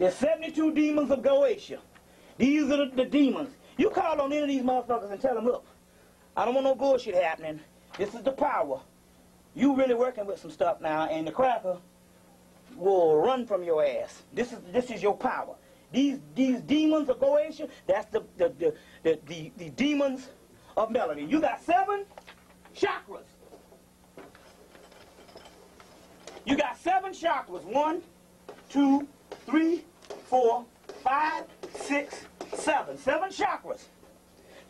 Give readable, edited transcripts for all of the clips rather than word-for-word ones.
There's 72 demons of Goetia. These are the demons. You call on any of these motherfuckers and tell them, look, I don't want no bullshit happening. This is the power. You really working with some stuff now, and the cracker will run from your ass. This is your power. These demons of Goetia, that's the demons of melody. You got 7 chakras. You got 7 chakras. 1, 2, 3, 4, 5, 6, 7. 7 chakras.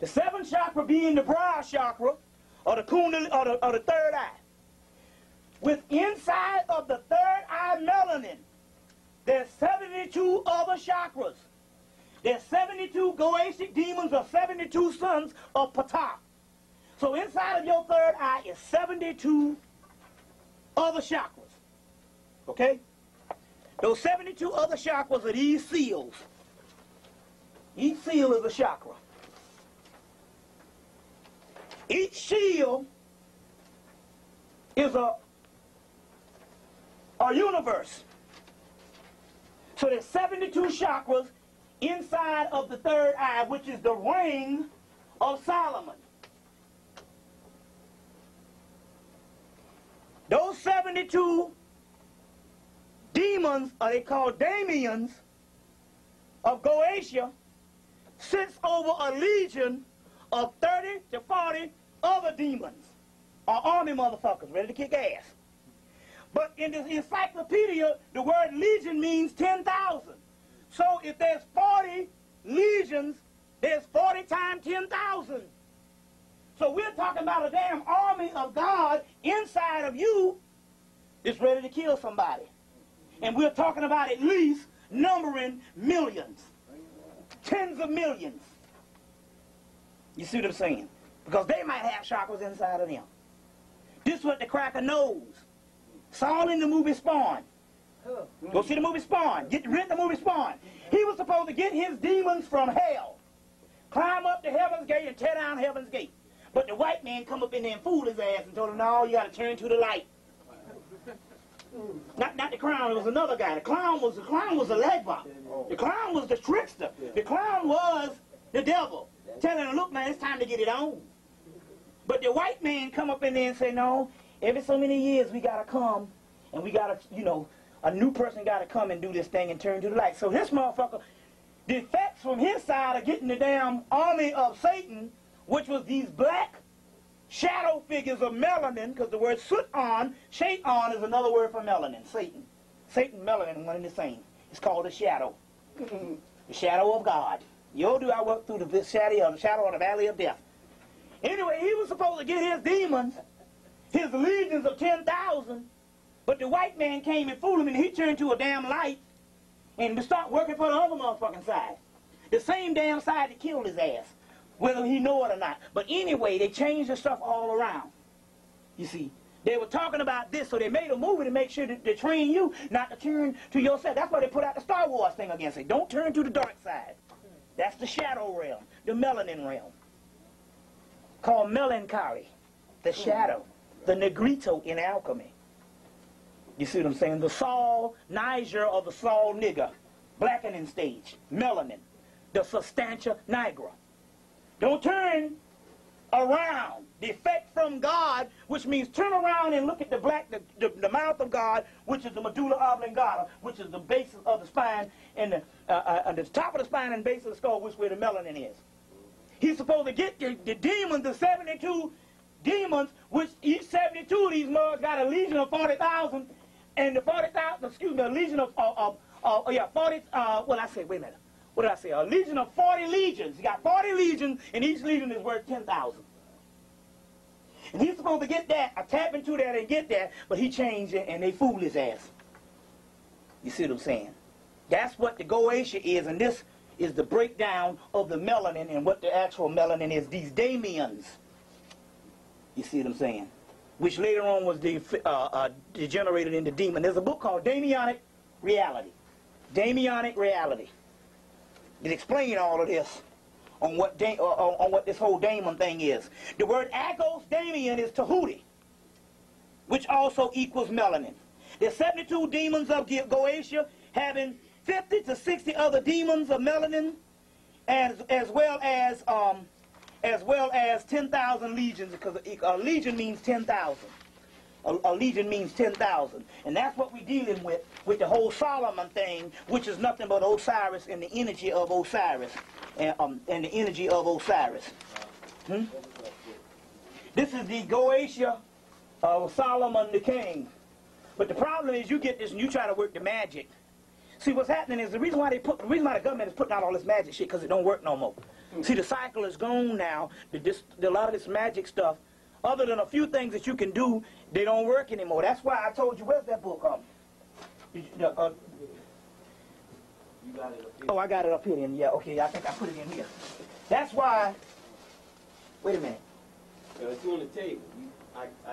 The 7th chakra being the brow chakra, or the kundalini, or the third eye. With inside of the third eye melanin, there's 72 other chakras. There's 72 Goetic demons, or 72 sons of Ptah. So inside of your third eye is 72 other chakras. Okay? Those 72 other chakras are these seals. Each seal is a chakra. Each seal is a universe. So there's 72 chakras inside of the third eye, which is the ring of Solomon. Those 72 demons, or they called daemons, of Goetia, sits over a legion of 30 to 40 other demons, or army motherfuckers ready to kick ass. But in the encyclopedia, the word legion means 10,000. So if there's 40 legions, there's 40 times 10,000. So we're talking about a damn army of God inside of you that's ready to kill somebody. And we're talking about at least numbering millions. Tens of millions. You see what I'm saying? Because they might have chakras inside of them. This is what the cracker knows. It's all in the movie Spawn. Go see the movie Spawn. Rent the movie Spawn. He was supposed to get his demons from hell, climb up to Heaven's Gate and tear down Heaven's Gate. But the white man come up in there and fooled his ass and told him, no, you got to turn to the light. Not the clown, it was another guy. The clown was a legba. The clown was the trickster. The clown was the devil. Telling him, look, man, it's time to get it on. But the white man come up in there and say, no, every so many years we got to come and we got to, you know, a new person got to come and do this thing and turn to the light. So this motherfucker, the effects from his side of getting the damn army of Satan, which was these black shadow figures of melanin, because the word shaitan is another word for melanin, Satan. Satan, melanin, one and the same. It's called a shadow. The shadow of God. Yo, do I work through the shadow of the valley of death. Anyway, he was supposed to get his demons, his legions of 10,000, but the white man came and fooled him, and he turned to a damn light and to start working for the other motherfucking side. The same damn side that killed his ass, whether he know it or not. But anyway, they changed the stuff all around. You see, they were talking about this, so they made a movie to make sure that they train you not to turn to yourself. That's why they put out the Star Wars thing again. Say, don't turn to the dark side. That's the shadow realm, the melanin realm, called melancholy, the shadow, the negrito in alchemy. You see what I'm saying? The Saul Niger or the Saul nigger, blackening stage, melanin, the substantia nigra. Don't turn around. The effect from God, which means turn around and look at the mouth of God, which is the medulla oblongata, which is the base of the spine, and the top of the spine and base of the skull, which is where the melanin is. He's supposed to get the demons, the 72 demons, which each 72 of these mugs got a legion of 40,000, and the 40,000, excuse me, a legion of, well, I say, wait a minute. What did I say? A legion of 40 legions. You got 40 legions, and each legion is worth 10,000. And he's supposed to get that, tap into that and get that, but he changed it, and they fooled his ass. You see what I'm saying? That's what the Goetia is, and this is the breakdown of the melanin and what the actual melanin is. These daemons. You see what I'm saying? Which later on was degenerated into demon. There's a book called Daemonic Reality. Daemonic Reality. It explains all of this on what this whole daemon thing is. The word agos daemon is Tahuti, which also equals melanin. There's 72 demons of Goetia having 50 to 60 other demons of melanin, as well as 10,000 legions, because a legion means 10,000. A legion means 10,000. And that's what we're dealing with the whole Solomon thing, which is nothing but Osiris and the energy of Osiris. And the energy of Osiris. This is the Goetia of Solomon the king. But the problem is you get this and you try to work the magic. See, what's happening is the reason why the government is putting out all this magic shit, because it don't work no more. See, the cycle is gone now. A lot of this magic stuff, other than a few things that you can do, they don't work anymore. That's why I told you, where's that book? You got it up here. Oh, I got it up here then. Yeah, okay, I think I put it in here. That's why, wait a minute. It's on the table.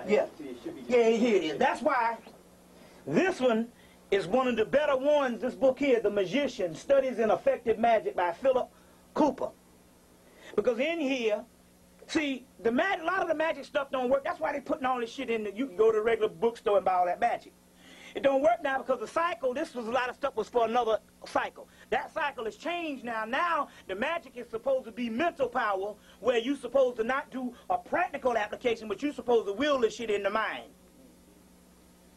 Yeah, here it is. That's why this one is one of the better ones. This book here, The Magician, Studies in Effective Magic by Philip Cooper. Because in here, see, a lot of the magic stuff don't work. That's why they're putting all this shit in. You can go to a regular bookstore and buy all that magic. It don't work now because the cycle, a lot of stuff was for another cycle. That cycle has changed now. Now, the magic is supposed to be mental power, where you're supposed to not do a practical application, but you're supposed to will this shit in the mind.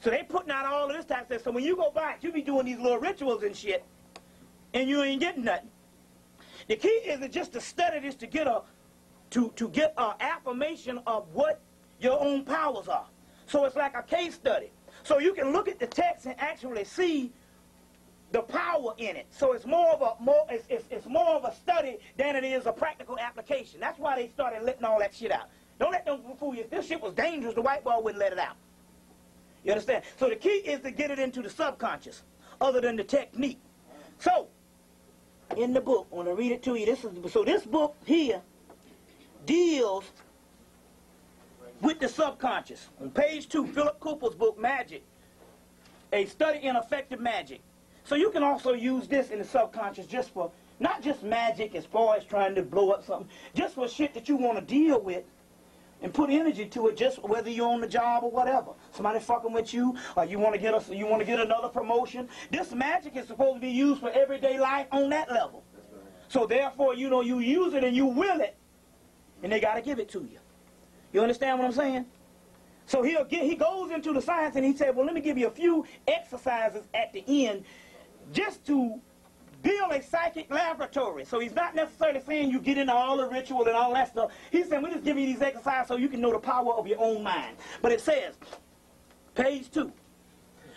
So they putting out all of this type of stuff. So when you go by it, you be doing these little rituals and shit, and you ain't getting nothing. The key is just to study this to get a affirmation of what your own powers are. So it's like a case study. So you can look at the text and actually see the power in it. So it's more of a study than it is a practical application. That's why they started letting all that shit out. Don't let them fool you. If this shit was dangerous, the white ball wouldn't let it out. You understand? So the key is to get it into the subconscious, other than the technique. So, in the book, I want to read it to you. This book here deals with the subconscious. On page 2, Philip Cooper's book, Magic, A Study in Effective Magic. So you can also use this in the subconscious just for, not just magic as far as trying to blow up something, just for shit that you want to deal with and put energy to it, just whether you're on the job or whatever. Somebody fucking with you, or you want to get another promotion. This magic is supposed to be used for everyday life on that level. So therefore, you use it and you will it, and they got to give it to you. You understand what I'm saying? So he goes into the science and he said, well, let me give you a few exercises at the end just to build a psychic laboratory. So he's not necessarily saying you get into all the ritual and all that stuff. He's saying, we just give you these exercises so you can know the power of your own mind. But it says, page 2,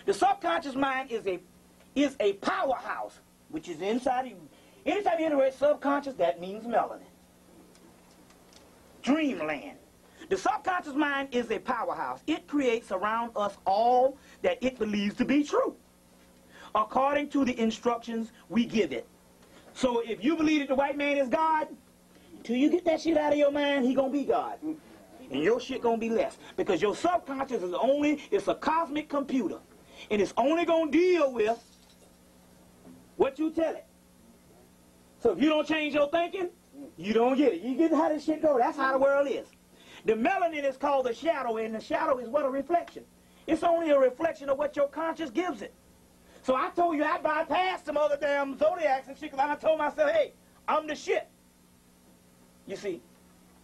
the subconscious mind is a powerhouse, which is inside of you. Anytime you enter subconscious, that means melanin. Dreamland. The subconscious mind is a powerhouse. It creates around us all that it believes to be true, according to the instructions we give it. So if you believe that the white man is God, until you get that shit out of your mind, he gonna be God. And your shit gonna be less. Because your subconscious is it's a cosmic computer. And it's only gonna deal with what you tell it. So if you don't change your thinking, you don't get it. You get how this shit go. That's how the world is. The melanin is called the shadow, and the shadow is what? A reflection. It's only a reflection of what your conscience gives it. So I told you I bypassed some other damn zodiacs and shit because I told myself, hey, I'm the shit. You see,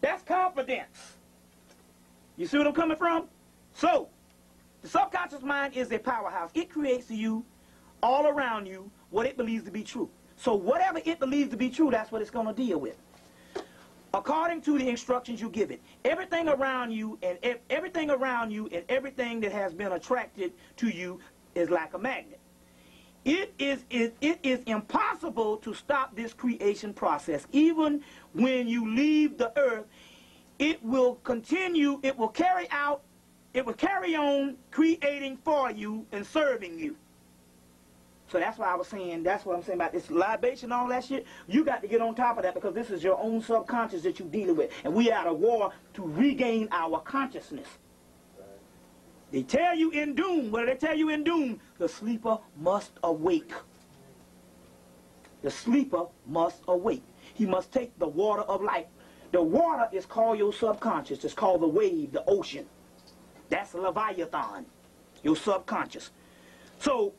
that's confidence. You see what I'm coming from? So, the subconscious mind is a powerhouse. It creates to you, all around you, what it believes to be true. So whatever it believes to be true, that's what it's going to deal with, according to the instructions you give it. Everything around you and everything that has been attracted to you is like a magnet. It is impossible to stop this creation process. Even when you leave the earth, it will continue, it will carry on creating for you and serving you. So that's why I was saying, that's what I'm saying about this libation and all that shit. You got to get on top of that because this is your own subconscious that you're dealing with. And we are at a war to regain our consciousness. They tell you in doom, what do they tell you in doom? The sleeper must awake. The sleeper must awake. He must take the water of life. The water is called your subconscious. It's called the wave, the ocean. That's Leviathan, your subconscious. So,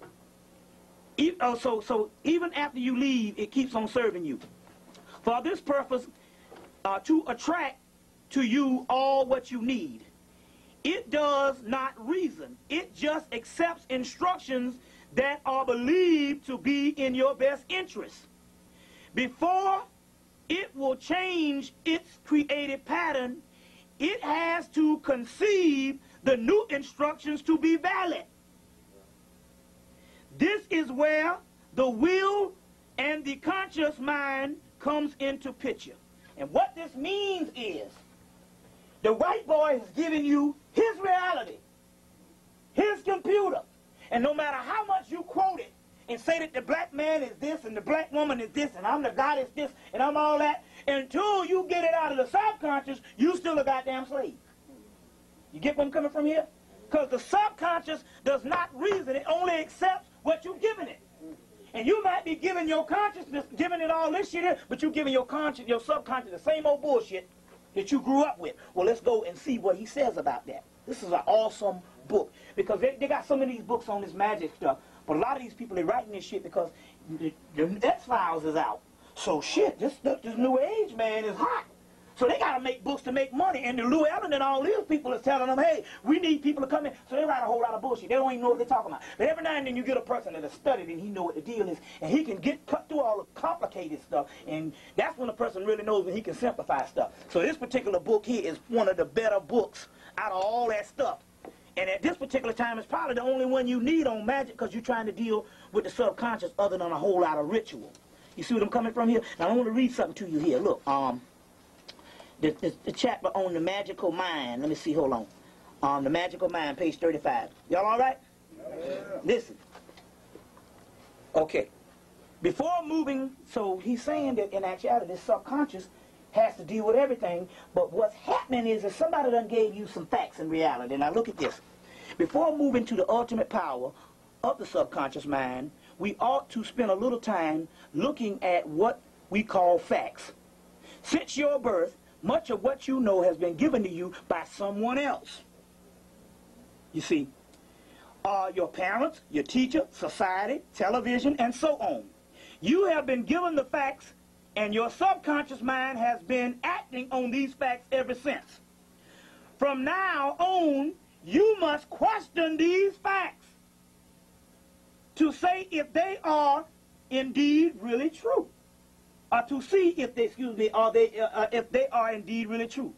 So even after you leave, it keeps on serving you. For this purpose, to attract to you all what you need. It does not reason. It just accepts instructions that are believed to be in your best interest. Before it will change its created pattern, it has to conceive the new instructions to be valid. This is where the will and the conscious mind comes into picture. And what this means is, the white boy is giving you his reality, his computer. And no matter how much you quote it and say that the black man is this and the black woman is this and I'm the goddess this and I'm all that, until you get it out of the subconscious, you still a goddamn slave. You get where I'm coming from here? Because the subconscious does not reason. It only accepts what you've given it. And you might be giving your consciousness, giving it all this shit here, but you're giving your conscious, your subconscious the same old bullshit that you grew up with. Well, let's go and see what he says about that. This is an awesome book. Because they got so many of these books on this magic stuff. But a lot of these people, they're writing this shit because the X-Files is out. So shit, this new age, man, is hot. So they got to make books to make money. And the Llewellyn and all these people is telling them, hey, we need people to come in. So they write a whole lot of bullshit. They don't even know what they're talking about. But every now and then you get a person that has studied and he know what the deal is. And he can cut through all the complicated stuff. And that's when a person really knows when he can simplify stuff. So this particular book here is one of the better books out of all that stuff. And at this particular time, it's probably the only one you need on magic because you're trying to deal with the subconscious other than a whole lot of ritual. You see what I'm coming from here? Now, I want to read something to you here. Look, the chapter on the magical mind. Let me see, hold on. The magical mind, page 35. Y'all all right? Yeah. Listen. Okay. Before moving, so he's saying that in actuality, this subconscious has to deal with everything, but what's happening is that somebody done gave you some facts in reality. Now look at this. Before moving to the ultimate power of the subconscious mind, we ought to spend a little time looking at what we call facts. Since your birth, much of what you know has been given to you by someone else. You see, your parents, your teacher, society, television, and so on. You have been given the facts, and your subconscious mind has been acting on these facts ever since. From now on, you must question these facts to say if they are indeed really true, or to see if they, if they are indeed really true,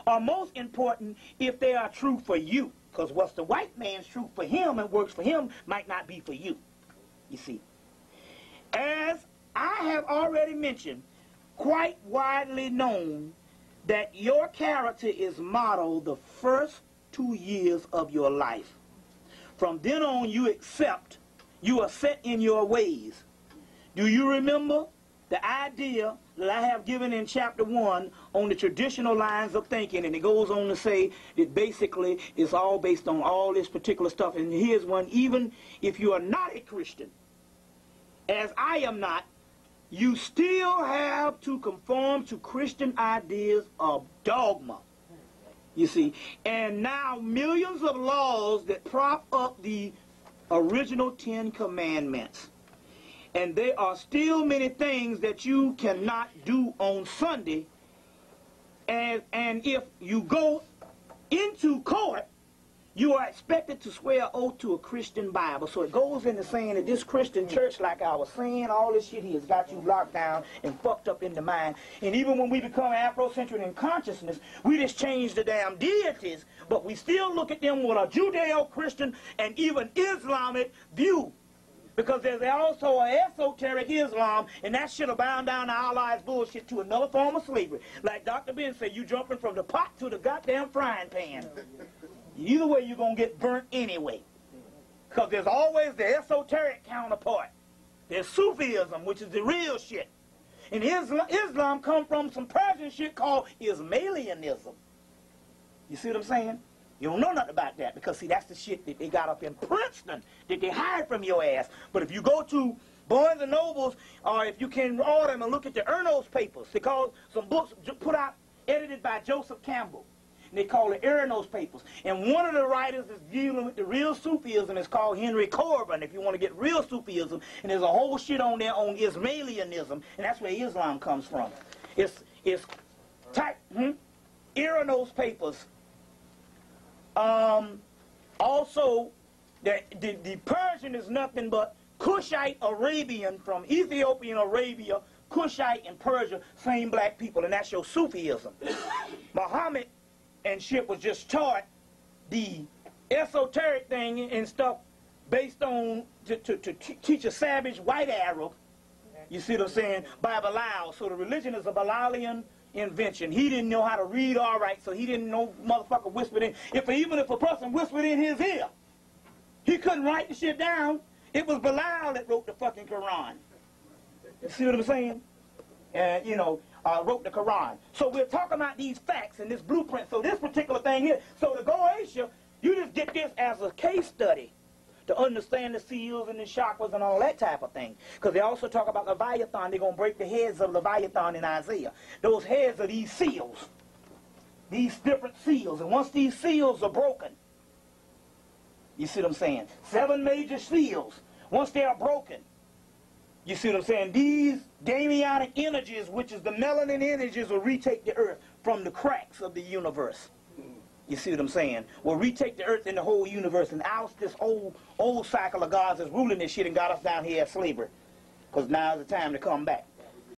or most important, if they are true for you. Because what's the white man's truth for him and works for him might not be for you. You see, as I have already mentioned, quite widely known that your character is modeled the first 2 years of your life. From then on, you are set in your ways. Do you remember the idea that I have given in chapter 1 on the traditional lines of thinking? And it goes on to say that basically it's all based on all this particular stuff. And here's one: even if you are not a Christian, as I am not, you still have to conform to Christian ideas of dogma. You see, and now millions of laws that prop up the original 10 commandments. And there are still many things that you cannot do on Sunday. And if you go into court, you are expected to swear oath to a Christian Bible. So it goes into saying that this Christian church, like I was saying, all this shit here has got you locked down and fucked up in the mind. And even when we become Afrocentric in consciousness, we just change the damn deities, but we still look at them with a Judeo-Christian and even Islamic view. Because there's also an esoteric Islam, and that shit'll bound down to Allah's bullshit to another form of slavery. Like Dr. Ben said, you jumping from the pot to the goddamn frying pan. Either way, you're going to get burnt anyway. Because there's always the esoteric counterpart. There's Sufism, which is the real shit. And Islam comes from some Persian shit called Ismailianism. You see what I'm saying? You don't know nothing about that because, see, that's the shit that they got up in Princeton that they hide from your ass. But if you go to Barnes and Nobles, or if you can order them and look at the Ernos papers, they call some books put out, edited by Joseph Campbell. and they call it Uranos papers. And one of the writers that's dealing with the real Sufism is called Henry Corbin, if you want to get real Sufism. And there's a whole shit on there on Ismailianism, and that's where Islam comes from. It's Uranos papers. Also, the Persian is nothing but Cushite Arabian from Ethiopian Arabia, Cushite and Persia, same black people, and that's your Sufism. Muhammad and shit was just taught the esoteric thing and stuff based on to teach a savage white Arab, you see what I'm saying, by Bilal. So the religion is a Bilalian invention. He didn't know how to read all right, so he didn't know motherfucker whispered in. Even if a person whispered in his ear, he couldn't write the shit down. It was Bilal that wrote the fucking Quran. You see what I'm saying? And, wrote the Quran. So we're talking about these facts and this blueprint. So this particular thing here, so the Goetia, you just get this as a case study to understand the seals and the chakras and all that type of thing. Because they also talk about Leviathan. They're going to break the heads of Leviathan in Isaiah. Those heads are these seals. These different seals. And once these seals are broken, you see what I'm saying? 7 major seals. Once they are broken, you see what I'm saying? These Damianic energies, which is the melanin energies, will retake the earth from the cracks of the universe. You see what I'm saying? Will retake the earth and the whole universe and oust this old cycle of gods that's ruling this shit and got us down here at slavery. Because now's the time to come back.